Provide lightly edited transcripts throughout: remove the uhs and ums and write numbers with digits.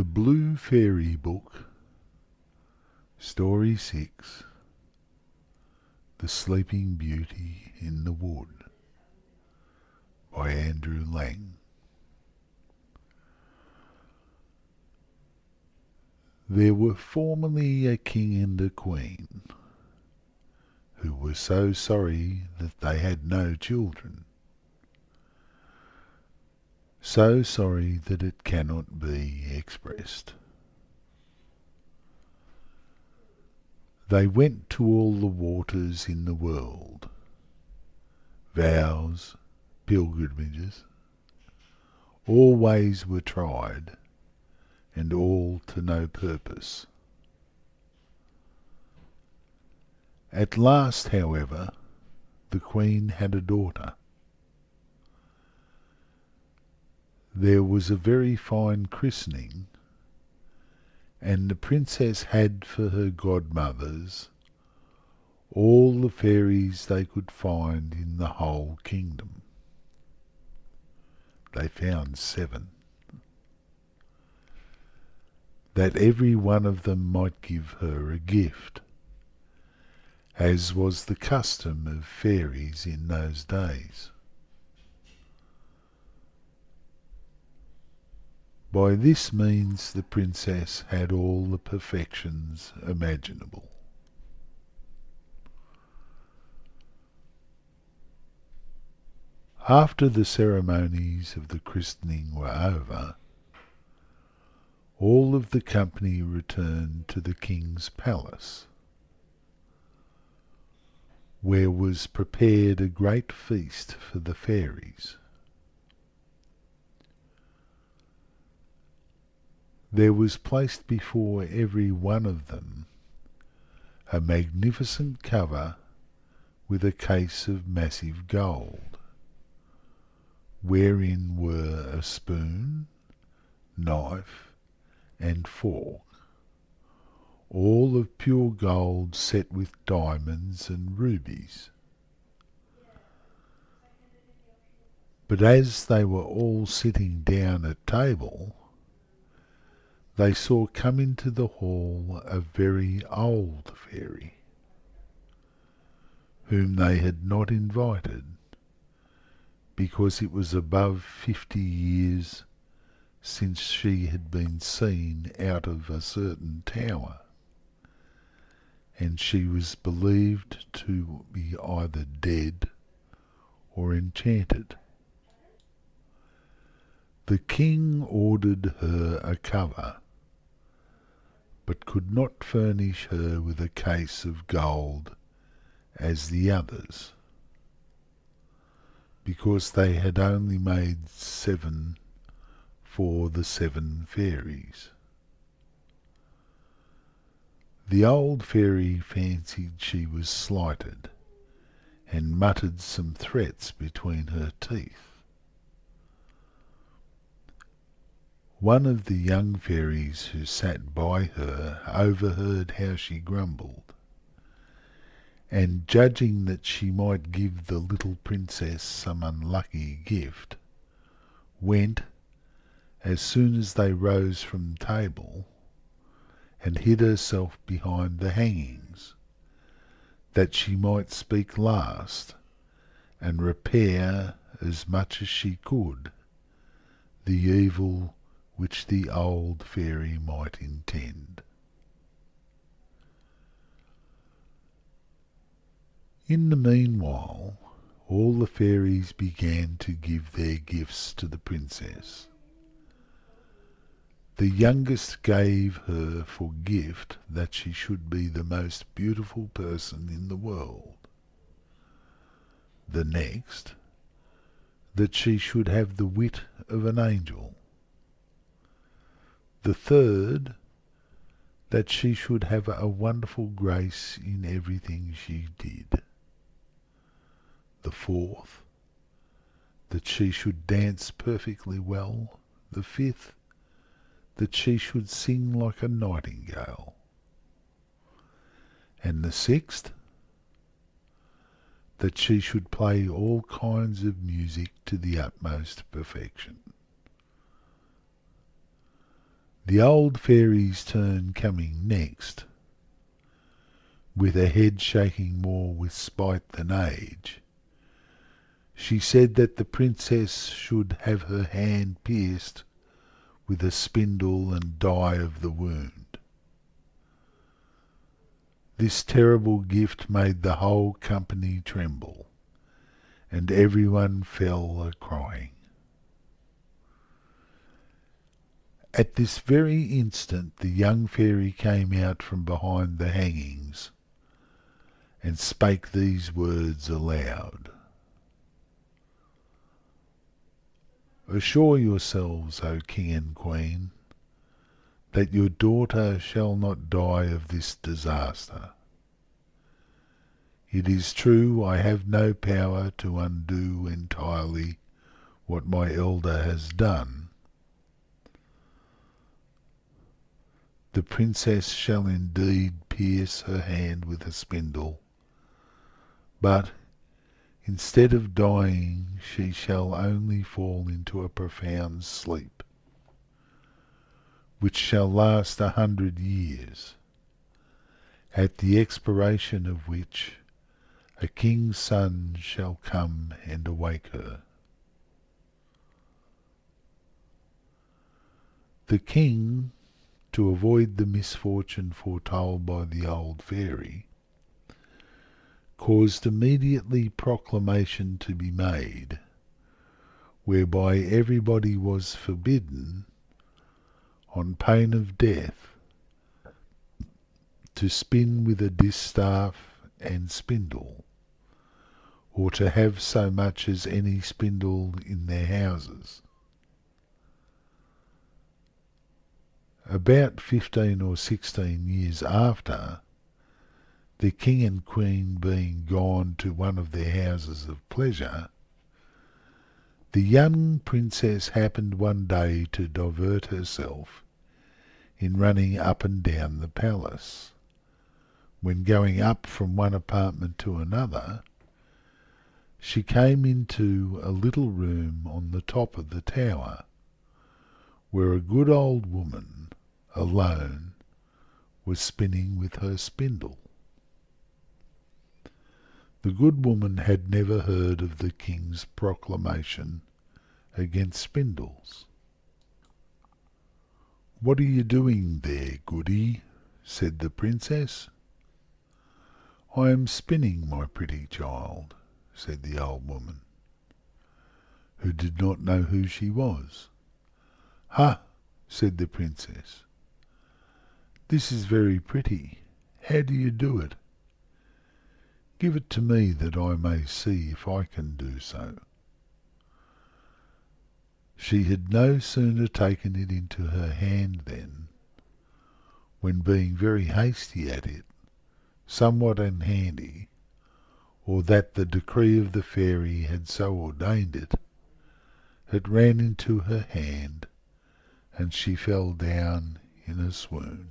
The Blue Fairy Book, Story 6, The Sleeping Beauty in the Wood, by Andrew Lang. There were formerly a king and a queen, who were so sorry that they had no children, so sorry that it cannot be expressed. They went to all the waters in the world, vows, pilgrimages, all ways were tried, and all to no purpose. At last, however, the queen had a daughter. There was a very fine christening, and the princess had for her godmothers all the fairies they could find in the whole kingdom. They found 7, that every one of them might give her a gift, as was the custom of fairies in those days. By this means the princess had all the perfections imaginable. After the ceremonies of the christening were over, all of the company returned to the king's palace, where was prepared a great feast for the fairies. There was placed before every one of them a magnificent cover with a case of massive gold, wherein were a spoon, knife, and fork, all of pure gold set with diamonds and rubies. But as they were all sitting down at table, they saw come into the hall a very old fairy, whom they had not invited, because it was above 50 years since she had been seen out of a certain tower, and she was believed to be either dead or enchanted. The king ordered her a cover, but could not furnish her with a case of gold as the others, because they had only made 7 for the 7 fairies. The old fairy fancied she was slighted, and muttered some threats between her teeth. One of the young fairies who sat by her overheard how she grumbled, and judging that she might give the little princess some unlucky gift, went, as soon as they rose from table, and hid herself behind the hangings, that she might speak last, and repair, as much as she could, the evil which the old fairy might intend. In the meanwhile, all the fairies began to give their gifts to the princess. The youngest gave her for gift that she should be the most beautiful person in the world. The next, that she should have the wit of an angel. The third, that she should have a wonderful grace in everything she did. The fourth, that she should dance perfectly well. The fifth, that she should sing like a nightingale. And the sixth, that she should play all kinds of music to the utmost perfection. The old fairy's turn coming next, with a head shaking more with spite than age, she said that the princess should have her hand pierced with a spindle and die of the wound. This terrible gift made the whole company tremble, and everyone fell a-crying. At this very instant the young fairy came out from behind the hangings, and spake these words aloud. Assure yourselves, O King and Queen, that your daughter shall not die of this disaster. It is true I have no power to undo entirely what my elder has done. The princess shall indeed pierce her hand with a spindle, but instead of dying she shall only fall into a profound sleep, which shall last 100 years, at the expiration of which a king's son shall come and awake her. The king, to avoid the misfortune foretold by the old fairy, caused immediately proclamation to be made, whereby everybody was forbidden, on pain of death, to spin with a distaff and spindle, or to have so much as any spindle in their houses. About 15 or 16 years after, the king and queen being gone to one of their houses of pleasure, the young princess happened one day to divert herself in running up and down the palace. When going up from one apartment to another, she came into a little room on the top of the tower, where a good old woman, alone, was spinning with her spindle. The good woman had never heard of the king's proclamation against spindles. "What are you doing there, goody?" said the princess. "I am spinning, my pretty child," said the old woman, who did not know who she was. "Ha!" said the princess. "This is very pretty. How do you do it? Give it to me that I may see if I can do so." She had no sooner taken it into her hand then, when being very hasty at it, somewhat unhandy, or that the decree of the fairy had so ordained it, it ran into her hand, and she fell down in a swoon.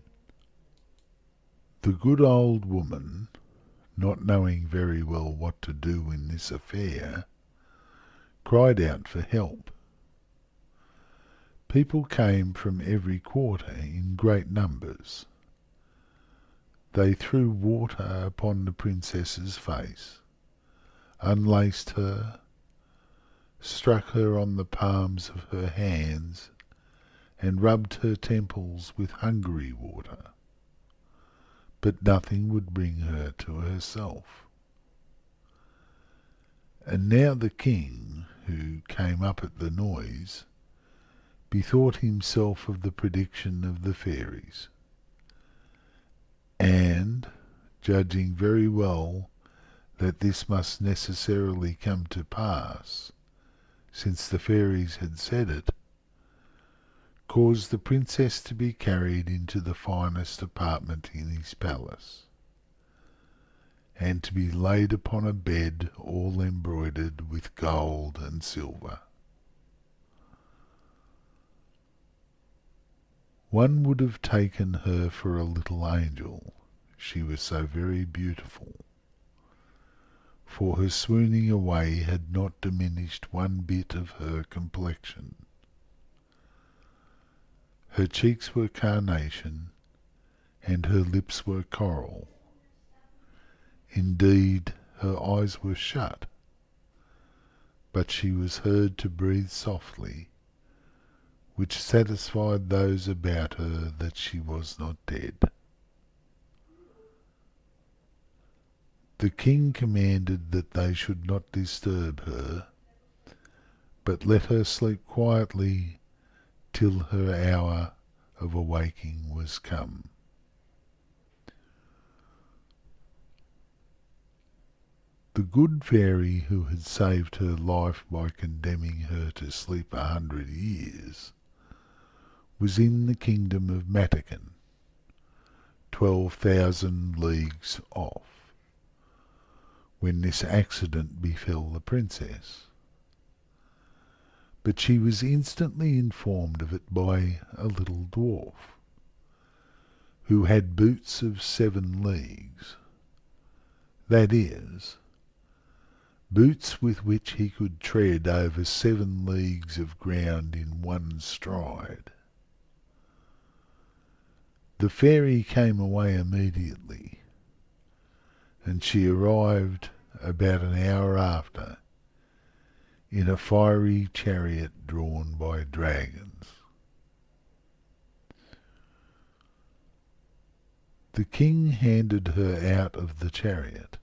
The good old woman, not knowing very well what to do in this affair, cried out for help. People came from every quarter in great numbers. They threw water upon the princess's face, unlaced her, struck her on the palms of her hands, and rubbed her temples with Hungary water, but nothing would bring her to herself. And now the king, who came up at the noise, bethought himself of the prediction of the fairies, and, judging very well that this must necessarily come to pass, since the fairies had said it, caused the princess to be carried into the finest apartment in his palace, and to be laid upon a bed all embroidered with gold and silver. One would have taken her for a little angel, she was so very beautiful, for her swooning away had not diminished one bit of her complexion. Her cheeks were carnation, and her lips were coral. Indeed, her eyes were shut, but she was heard to breathe softly, which satisfied those about her that she was not dead. The king commanded that they should not disturb her, but let her sleep quietly till her hour of awaking was come. The good fairy who had saved her life by condemning her to sleep 100 years was in the kingdom of Matakan, 12,000 leagues off, when this accident befell the princess. But she was instantly informed of it by a little dwarf, who had boots of 7 leagues, that is, boots with which he could tread over 7 leagues of ground in one stride. The fairy came away immediately, and she arrived about an hour after in a fiery chariot drawn by dragons. The king handed her out of the chariot,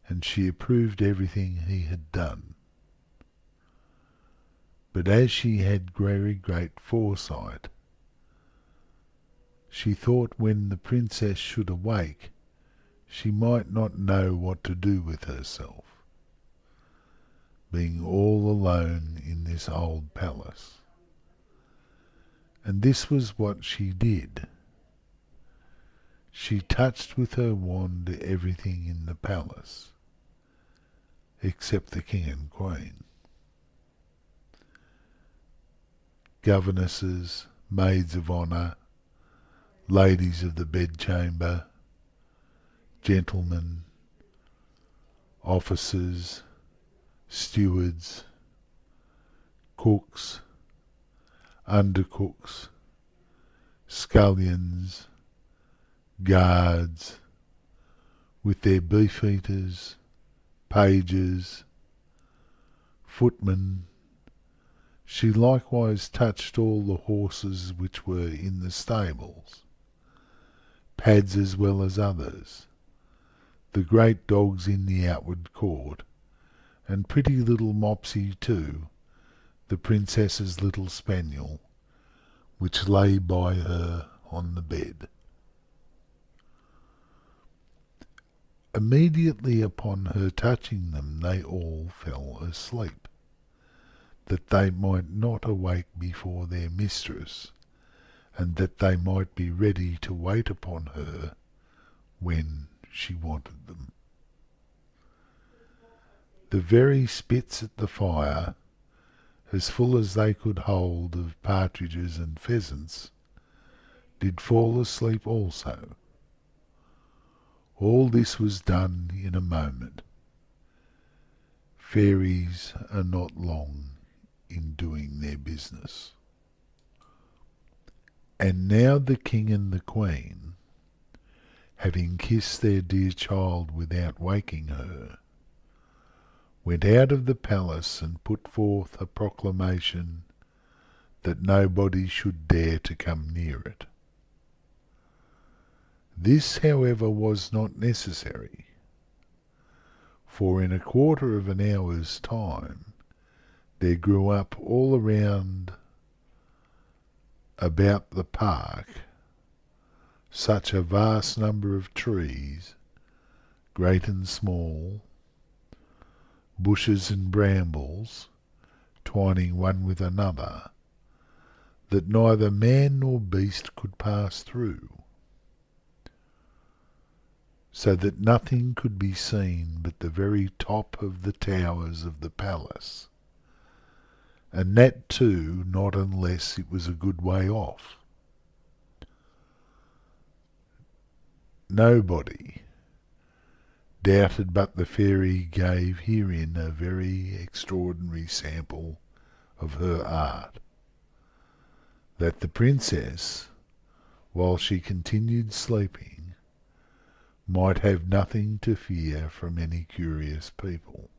and she approved everything he had done. But as she had very great foresight, she thought when the princess should awake, she might not know what to do with herself, being all alone in this old palace. And this was what she did. She touched with her wand everything in the palace, except the king and queen. Governesses, maids of honour, ladies of the bedchamber, gentlemen, officers, stewards, cooks, undercooks, scullions, guards, with their beefeaters, pages, footmen. She likewise touched all the horses which were in the stables, pads as well as others, the great dogs in the outward court, and pretty little Mopsy too, the princess's little spaniel, which lay by her on the bed. Immediately upon her touching them they all fell asleep, that they might not awake before their mistress, and that they might be ready to wait upon her when she wanted them. The very spits at the fire, as full as they could hold of partridges and pheasants, did fall asleep also. All this was done in a moment. Fairies are not long in doing their business. And now the king and the queen, having kissed their dear child without waking her, went out of the palace and put forth a proclamation that nobody should dare to come near it. This, however, was not necessary, for in a quarter of an hour's time there grew up all around about the park such a vast number of trees, great and small, bushes and brambles, twining one with another, that neither man nor beast could pass through, so that nothing could be seen but the very top of the towers of the palace, and that too not unless it was a good way off. Nobody doubted but the fairy gave herein a very extraordinary sample of her art, that the princess, while she continued sleeping, might have nothing to fear from any curious people.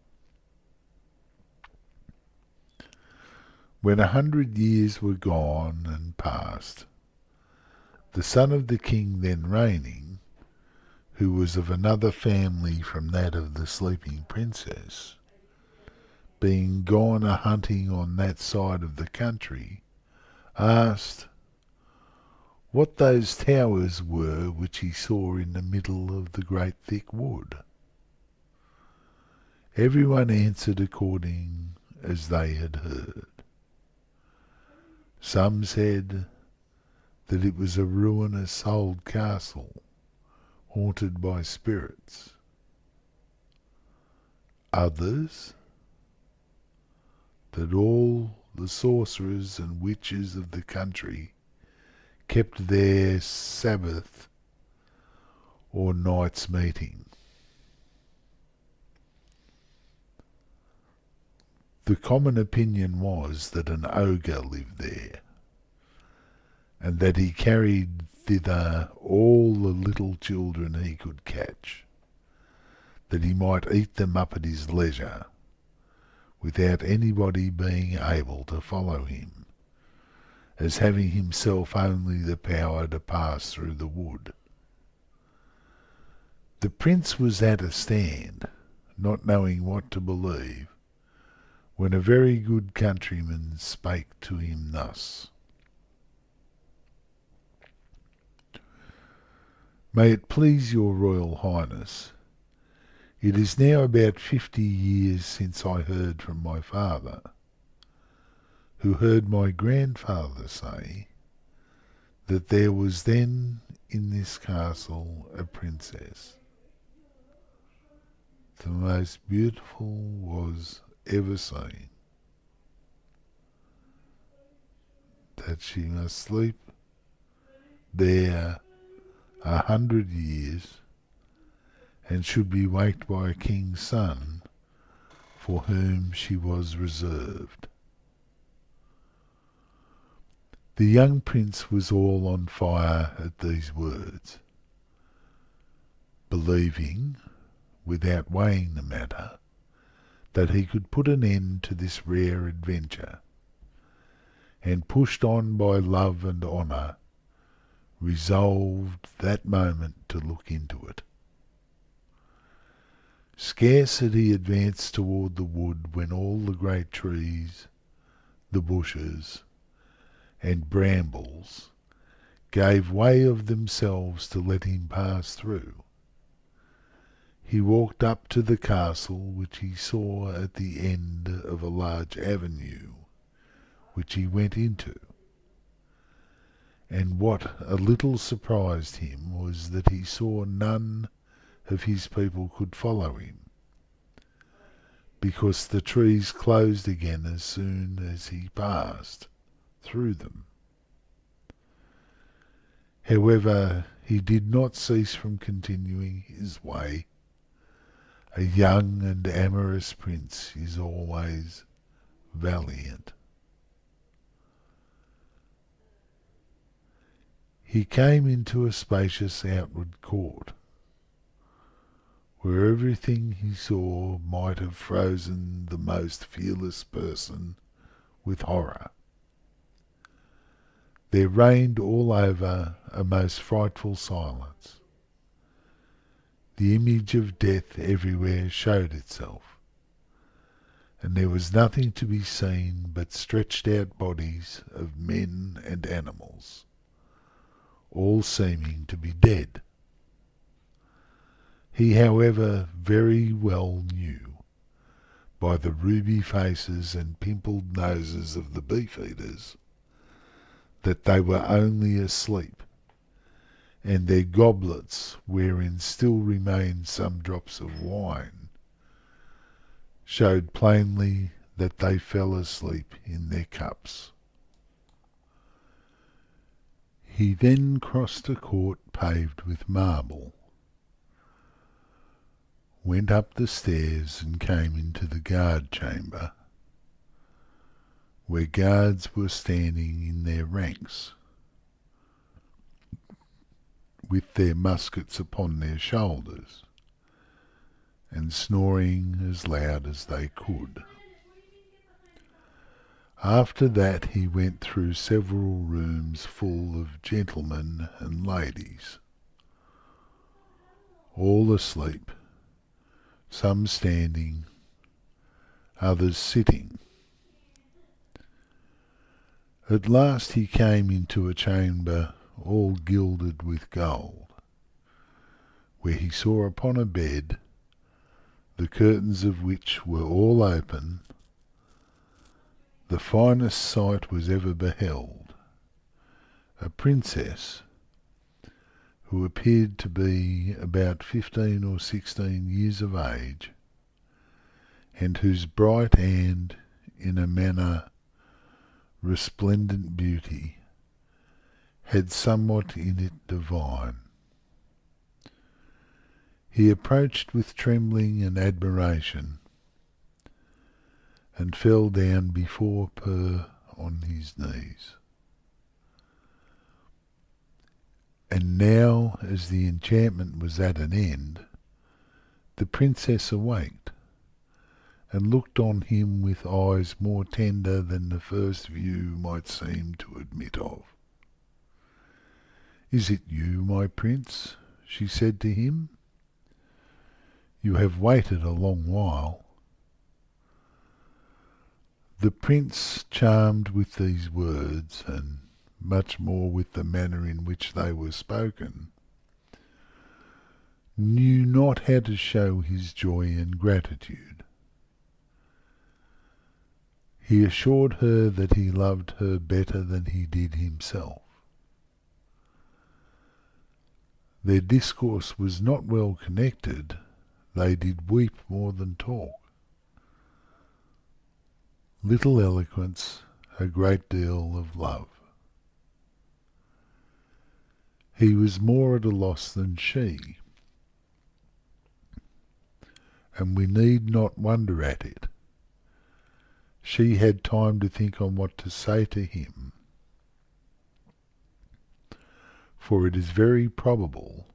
When 100 years were gone and past, the son of the king then reigning, who was of another family from that of the sleeping princess, being gone a-hunting on that side of the country, asked what those towers were which he saw in the middle of the great thick wood. Everyone answered according as they had heard. Some said that it was a ruinous old castle haunted by spirits. Others, that all the sorcerers and witches of the country kept their Sabbath or night's meeting. The common opinion was that an ogre lived there, and that he carried thither all the little children he could catch, that he might eat them up at his leisure, without anybody being able to follow him, as having himself only the power to pass through the wood. The prince was at a stand, not knowing what to believe, when a very good countryman spake to him thus: May it please your royal highness, it is now about 50 years since I heard from my father, who heard my grandfather say that there was then in this castle a princess, the most beautiful was ever seen, that she must sleep there 100 years, and should be waked by a king's son, for whom she was reserved. The young prince was all on fire at these words, believing, without weighing the matter, that he could put an end to this rare adventure, and pushed on by love and honour, resolved that moment to look into it. Scarce had he advanced toward the wood when all the great trees, the bushes, and brambles gave way of themselves to let him pass through. He walked up to the castle, which he saw at the end of a large avenue, which he went into, and what a little surprised him was that he saw none of his people could follow him, because the trees closed again as soon as he passed through them. However, he did not cease from continuing his way. A young and amorous prince is always valiant. He came into a spacious outward court, where everything he saw might have frozen the most fearless person with horror. There reigned all over a most frightful silence. The image of death everywhere showed itself, and there was nothing to be seen but stretched out bodies of men and animals, all seeming to be dead. He, however, very well knew, by the ruby faces and pimpled noses of the beef-eaters, that they were only asleep, and their goblets, wherein still remained some drops of wine, showed plainly that they fell asleep in their cups. He then crossed a court paved with marble, went up the stairs and came into the guard chamber, where guards were standing in their ranks, with their muskets upon their shoulders, and snoring as loud as they could. After that he went through several rooms full of gentlemen and ladies, all asleep, some standing, others sitting. At last he came into a chamber all gilded with gold, where he saw upon a bed, the curtains of which were all open, the finest sight was ever beheld, a princess who appeared to be about 15 or 16 years of age, and whose bright and, in a manner, resplendent beauty had somewhat in it divine. He approached with trembling and admiration, and fell down before her on his knees. And now, as the enchantment was at an end, the princess awaked, and looked on him with eyes more tender than the first view might seem to admit of. "Is it you, my prince?" she said to him. "You have waited a long while." The prince, charmed with these words, and much more with the manner in which they were spoken, knew not how to show his joy and gratitude. He assured her that he loved her better than he did himself. Their discourse was not well connected. They did weep more than talk. Little eloquence, a great deal of love. He was more at a loss than she, and we need not wonder at it. She had time to think on what to say to him, for it is very probable,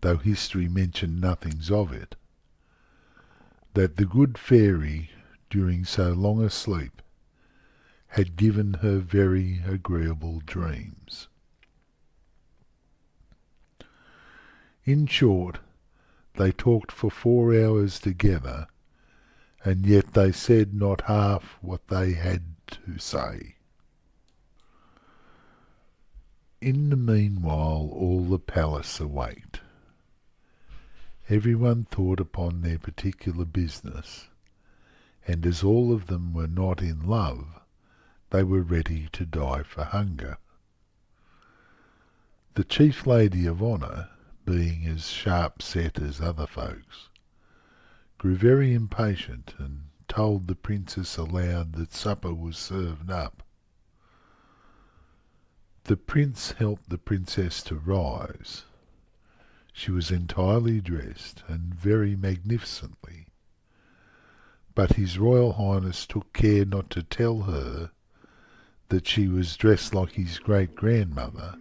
though history mention nothings of it, that the good fairy, during so long a sleep, had given her very agreeable dreams. In short, they talked for 4 hours together, and yet they said not half what they had to say. In the meanwhile all the palace awaked. Everyone thought upon their particular business, and as all of them were not in love, they were ready to die for hunger. The chief lady of honour, being as sharp-set as other folks, grew very impatient, and told the princess aloud that supper was served up. The prince helped the princess to rise. She was entirely dressed, and very magnificently, but his Royal Highness took care not to tell her that she was dressed like his great-grandmother,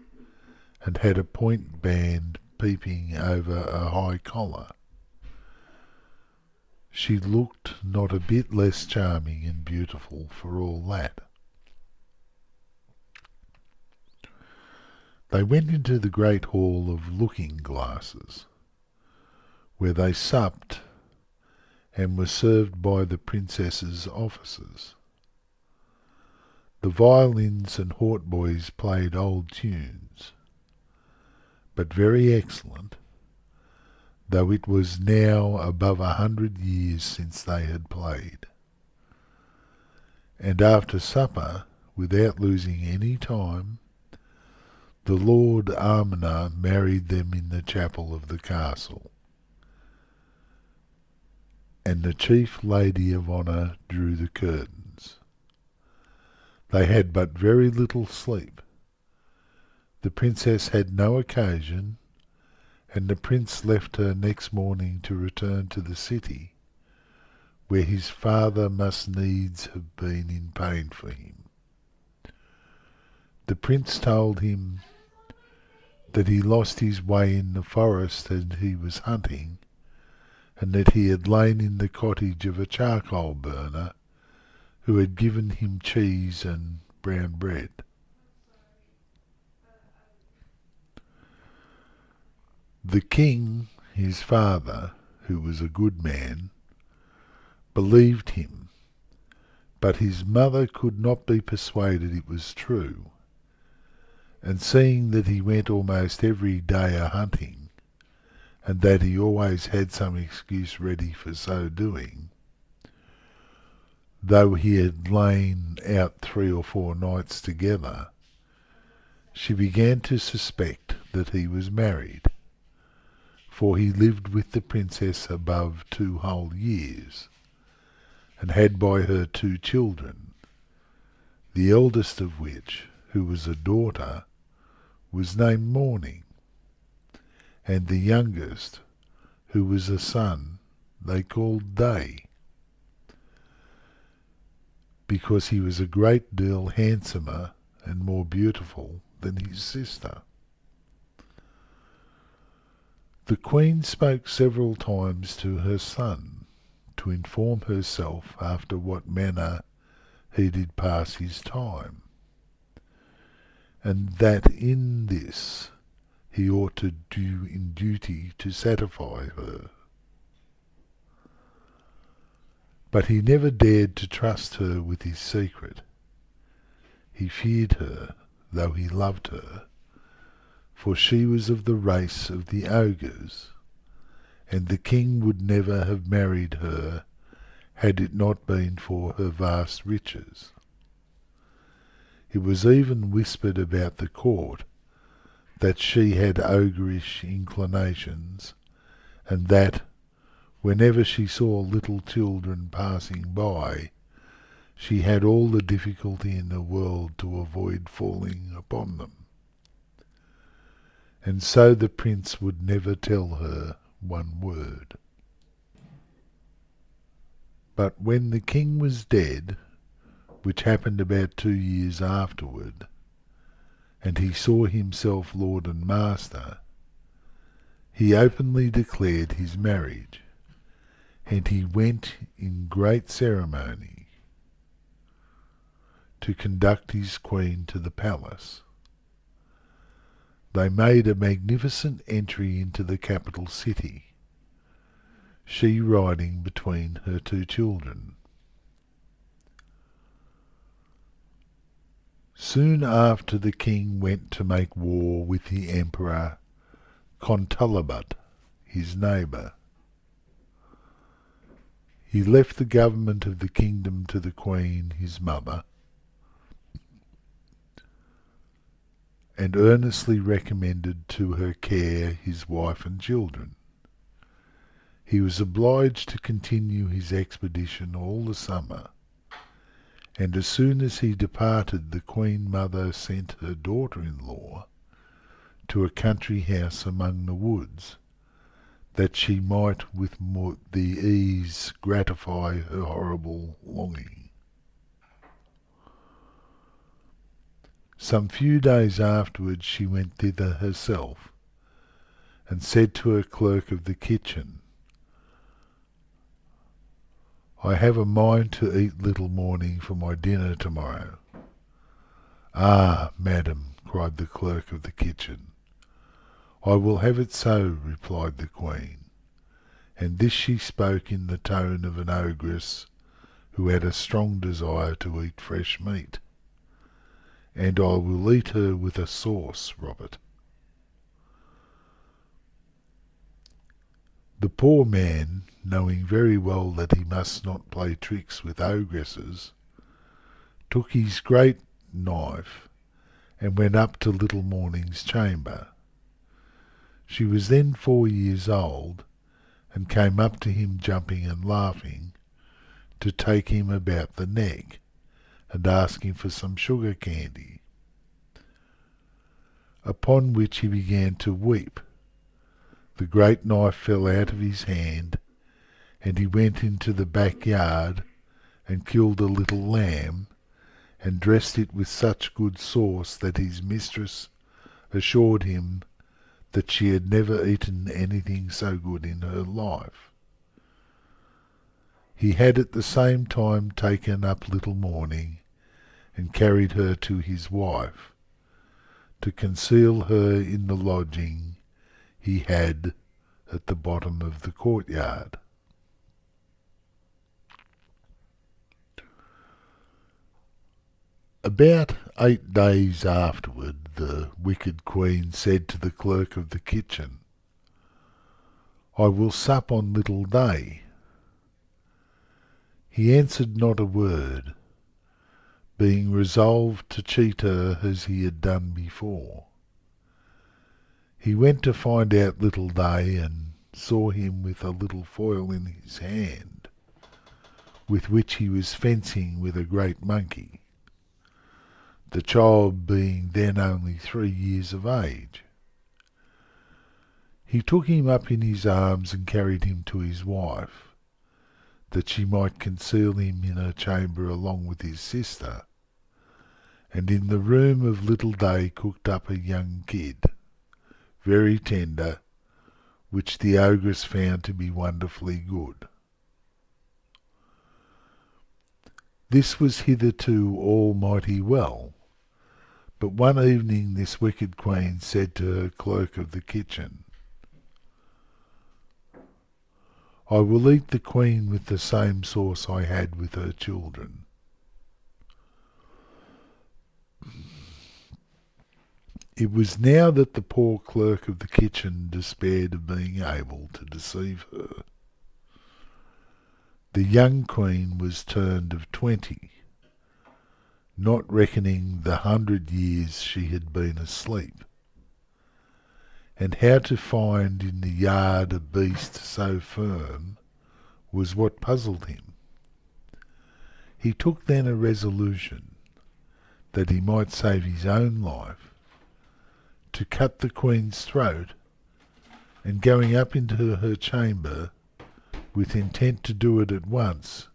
and had a point band peeping over a high collar. She looked not a bit less charming and beautiful for all that. They went into the great hall of looking-glasses, where they supped and were served by the princess's officers. The violins and hautboys played old tunes, but very excellent, though it was now above 100 years since they had played. And after supper, without losing any time, the Lord Almoner married them in the chapel of the castle, and the chief lady of honour drew the curtains. They had but very little sleep. The princess had no occasion, and the prince left her next morning to return to the city, where his father must needs have been in pain for him. The prince told him that he lost his way in the forest as he was hunting, and that he had lain in the cottage of a charcoal burner who had given him cheese and brown bread. The king, his father, who was a good man, believed him, but his mother could not be persuaded it was true, and seeing that he went almost every day a-hunting, and that he always had some excuse ready for so doing, though he had lain out 3 or 4 nights together, she began to suspect that he was married, for he lived with the princess above 2 whole years, and had by her 2 children, the eldest of which, who was a daughter, was named Morning, and the youngest, who was a son, they called Day, because he was a great deal handsomer and more beautiful than his sister. The queen spoke several times to her son, to inform herself after what manner he did pass his time, and that in this he ought to do in duty to satisfy her. But he never dared to trust her with his secret. He feared her, though he loved her, for she was of the race of the ogres, and the king would never have married her had it not been for her vast riches. It was even whispered about the court that she had ogreish inclinations, and that, whenever she saw little children passing by, she had all the difficulty in the world to avoid falling upon them. And so the prince would never tell her one word. But when the king was dead, which happened about 2 years afterward, and he saw himself lord and master, he openly declared his marriage, and he went in great ceremony to conduct his queen to the palace. They made a magnificent entry into the capital city, she riding between her 2 children. Soon after the king went to make war with the emperor Contalabat, his neighbour. He left the government of the kingdom to the queen, his mother, and earnestly recommended to her care his wife and children. He was obliged to continue his expedition all the summer, and as soon as he departed the queen mother sent her daughter-in-law to a country house among the woods, that she might with more the ease gratify her horrible longing. Some few days afterwards she went thither herself, and said to her clerk of the kitchen, "I have a mind to eat little Morning for my dinner tomorrow." "Ah, madam," cried the clerk of the kitchen, "I will have it so," replied the queen, and this she spoke in the tone of an ogress who had a strong desire to eat fresh meat. "And I will eat her with a sauce, Robert." The poor man, knowing very well that he must not play tricks with ogresses, took his great knife and went up to little Morning's chamber. She was then 4 years old, and came up to him jumping and laughing, to take him about the neck, and ask him for some sugar candy. Upon which he began to weep. The great knife fell out of his hand, and he went into the backyard and killed a little lamb, and dressed it with such good sauce that his mistress assured him that she had never eaten anything so good in her life. He had at the same time taken up little Morning and carried her to his wife, to conceal her in the lodging he had at the bottom of the courtyard. About 8 days afterward, the wicked queen said to the clerk of the kitchen, "I will sup on little day." He answered not a word, being resolved to cheat her as he had done before. He went to find out little day, and saw him with a little foil in his hand, with which he was fencing with a great monkey, the child being then only 3 years of age. He took him up in his arms and carried him to his wife, that she might conceal him in her chamber along with his sister, and in the room of little day cooked up a young kid, very tender, which the ogress found to be wonderfully good. This was hitherto all mighty well, but one evening this wicked queen said to her clerk of the kitchen, "I will eat the queen with the same sauce I had with her children." It was now that the poor clerk of the kitchen despaired of being able to deceive her. The young queen was turned of 20, not reckoning the 100 years she had been asleep, and how to find in the yard a beast so firm was what puzzled him. He took then a resolution, that he might save his own life, to cut the queen's throat, and going up into her chamber, with intent to do it at once,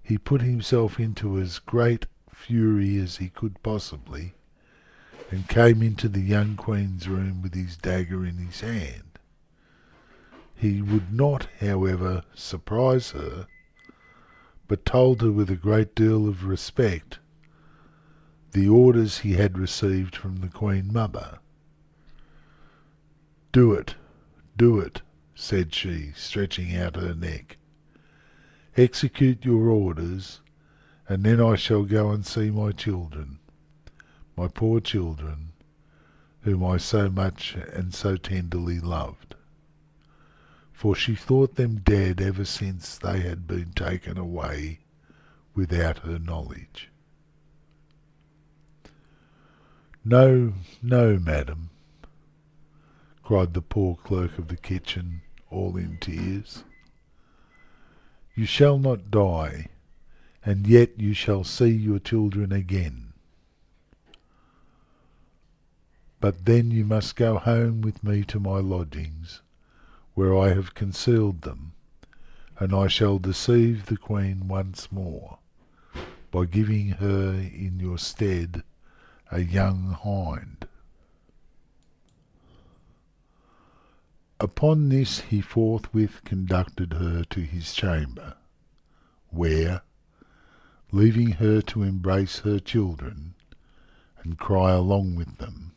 he put himself into as great fury as he could possibly, and came into the young queen's room with his dagger in his hand. He would not, however, surprise her, but told her with a great deal of respect the orders he had received from the Queen Mother. "Do it, do it," said she, stretching out her neck. "Execute your orders, and then I shall go and see my children, my poor children, whom I so much and so tenderly loved." For she thought them dead ever since they had been taken away without her knowledge. "No, no, madam," cried the poor clerk of the kitchen, all in tears. "You shall not die, and yet you shall see your children again. But then you must go home with me to my lodgings, where I have concealed them, and I shall deceive the queen once more, by giving her in your stead a young hind." Upon this he forthwith conducted her to his chamber, where, leaving her to embrace her children, and cry along with them,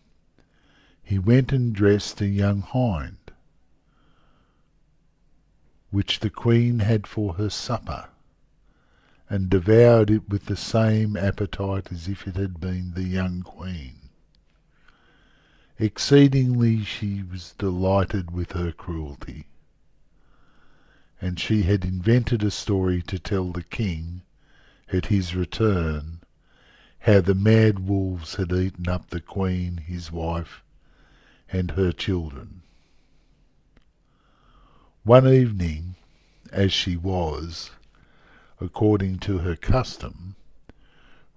he went and dressed a young hind, which the queen had for her supper, and devoured it with the same appetite as if it had been the young queen. Exceedingly she was delighted with her cruelty, and she had invented a story to tell the king, at his return, how the mad wolves had eaten up the queen, his wife, and her children. One evening, as she was, according to her custom,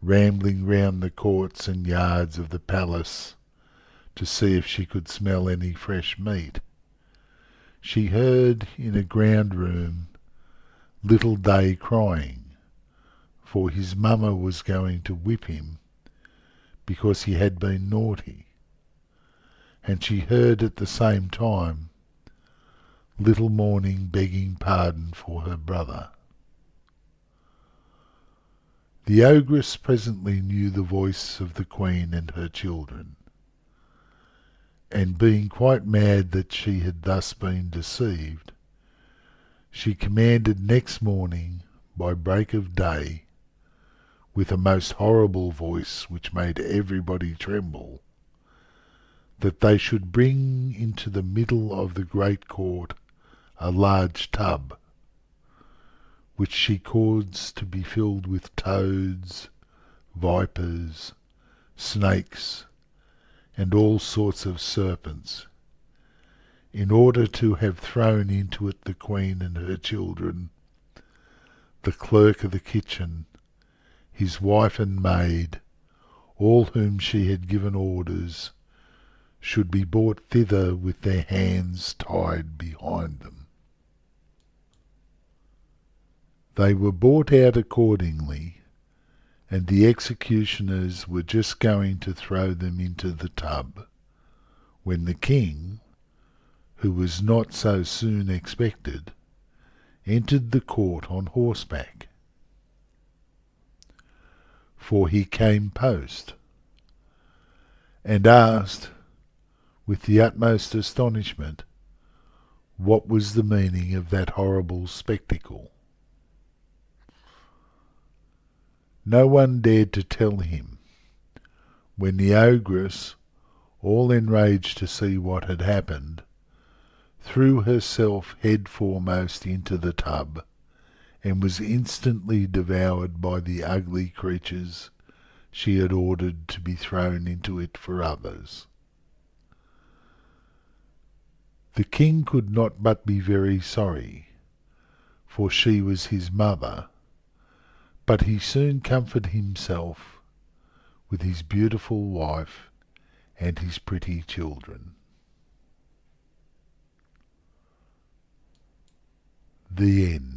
rambling round the courts and yards of the palace to see if she could smell any fresh meat, she heard in a ground room little Day crying, for his mama was going to whip him because he had been naughty, and she heard at the same time little Morning begging pardon for her brother. The ogress presently knew the voice of the queen and her children, and being quite mad that she had thus been deceived, she commanded next morning by break of day, with a most horrible voice which made everybody tremble, that they should bring into the middle of the great court a large tub, which she caused to be filled with toads, vipers, snakes, and all sorts of serpents, in order to have thrown into it the queen and her children, the clerk of the kitchen, his wife and maid, all whom she had given orders should be brought thither with their hands tied behind them. They were brought out accordingly, and the executioners were just going to throw them into the tub, when the king, who was not so soon expected, entered the court on horseback. For he came post, and asked, with the utmost astonishment, what was the meaning of that horrible spectacle. No one dared to tell him, when the ogress, all enraged to see what had happened, threw herself head foremost into the tub, and was instantly devoured by the ugly creatures she had ordered to be thrown into it for others. The king could not but be very sorry, for she was his mother, but he soon comforted himself with his beautiful wife and his pretty children. The end.